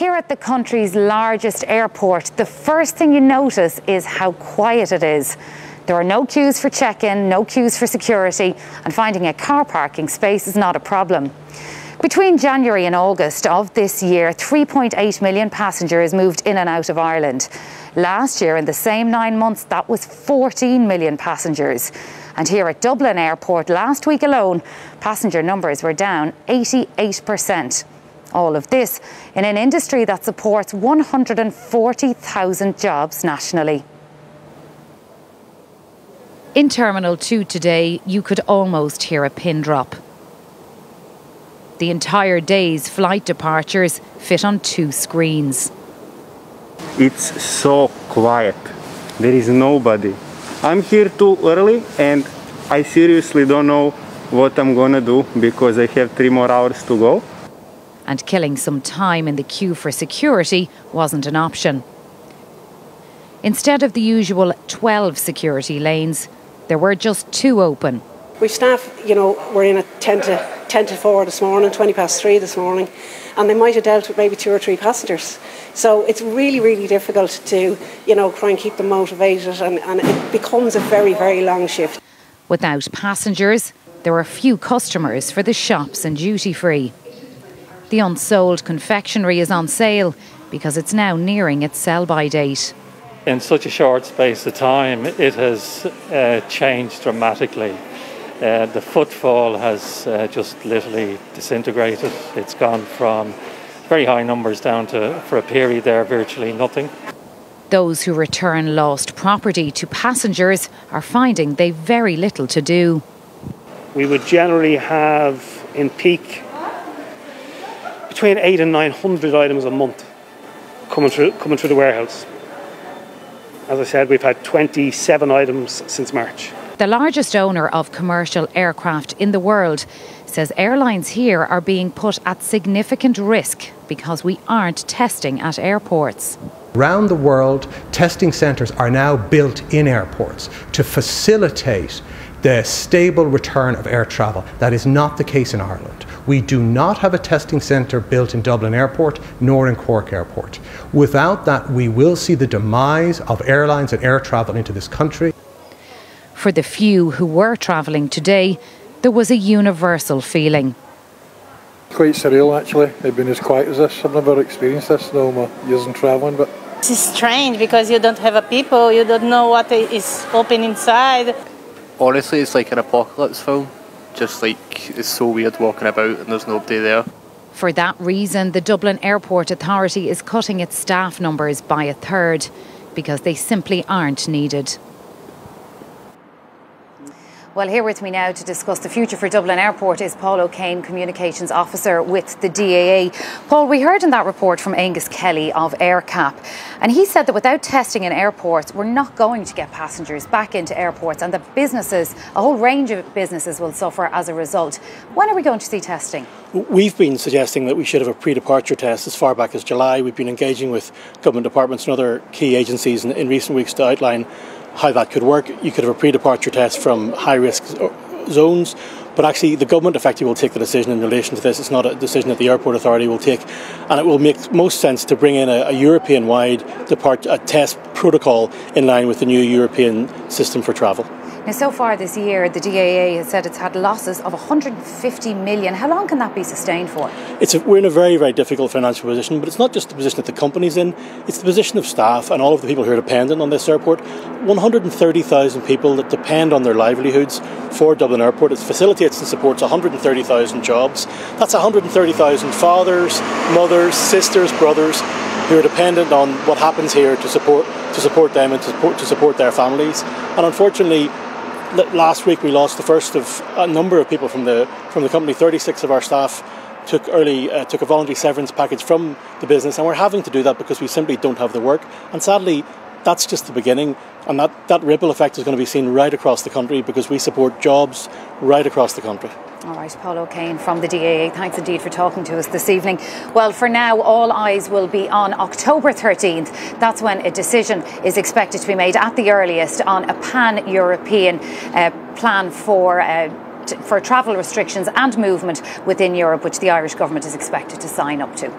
Here at the country's largest airport, the first thing you notice is how quiet it is. There are no queues for check-in, no queues for security, and finding a car parking space is not a problem. Between January and August of this year, 3.8 million passengers moved in and out of Ireland. Last year, in the same 9 months, that was 14 million passengers. And here at Dublin Airport, last week alone, passenger numbers were down 88%. All of this in an industry that supports 140,000 jobs nationally. In Terminal 2 today, you could almost hear a pin drop. The entire day's flight departures fit on 2 screens. It's so quiet. There is nobody. I'm here too early and I seriously don't know what I'm gonna do because I have 3 more hours to go. And killing some time in the queue for security wasn't an option. Instead of the usual 12 security lanes, there were just 2 open. We staff, were in at 10 to 4 this morning, 20 past 3 this morning, and they might have dealt with maybe 2 or 3 passengers. So it's really, really difficult to, try and keep them motivated, and it becomes a very, very long shift. Without passengers, there were few customers for the shops and duty-free. The unsold confectionery is on sale because it's now nearing its sell-by date. In such a short space of time, it has changed dramatically. The footfall has just literally disintegrated. It's gone from very high numbers down to, for a period there, virtually nothing. Those who return lost property to passengers are finding they've very little to do. We would generally have, in peak, between 800 and 900 items a month coming through the warehouse. As I said, we've had 27 items since March. The largest owner of commercial aircraft in the world says airlines here are being put at significant risk because we aren't testing at airports. Around the world, testing centres are now built in airports to facilitate the stable return of air travel. That is not the case in Ireland. We do not have a testing centre built in Dublin Airport nor in Cork Airport. Without that, we will see the demise of airlines and air travel into this country. For the few who were travelling today, there was a universal feeling. Quite surreal actually, they've been as quiet as this. I've never experienced this in all my years in travelling. But it's strange because you don't have a people, you don't know what is open inside. Honestly, it's like an apocalypse film. Just like, it's so weird walking about and there's nobody there. For that reason, the Dublin Airport Authority is cutting its staff numbers by 1/3 because they simply aren't needed. Well, here with me now to discuss the future for Dublin Airport is Paul O'Kane, Communications Officer with the DAA. Paul, we heard in that report from Angus Kelly of AirCap, and he said that without testing in airports, we're not going to get passengers back into airports, and that businesses, a whole range of businesses, will suffer as a result. When are we going to see testing? We've been suggesting that we should have a pre-departure test as far back as July. We've been engaging with government departments and other key agencies in recent weeks to outline how that could work. You could have a pre-departure test from high-risk zones, but actually the government effectively will take the decision in relation to this. It's not a decision that the Airport Authority will take, and it will make most sense to bring in a European-wide test protocol in line with the new European system for travel. Now, so far this year, the DAA has said it's had losses of 150 million. How long can that be sustained for? We're in a very, very difficult financial position, but it's not just the position that the company's in, it's the position of staff and all of the people who are dependent on this airport. 130,000 people that depend on their livelihoods for Dublin Airport. It facilitates and supports 130,000 jobs. That's 130,000 fathers, mothers, sisters, brothers who are dependent on what happens here to support them and to support their families. And unfortunately, last week we lost the first of a number of people from the company. 36 of our staff took a voluntary severance package from the business, and we're having to do that because we simply don't have the work. And sadly, that's just the beginning, and that ripple effect is going to be seen right across the country because we support jobs right across the country. All right, Paul O'Kane from the DAA, thanks indeed for talking to us this evening. Well, for now, all eyes will be on October 13th. That's when a decision is expected to be made at the earliest on a pan-European plan for travel restrictions and movement within Europe, which the Irish government is expected to sign up to.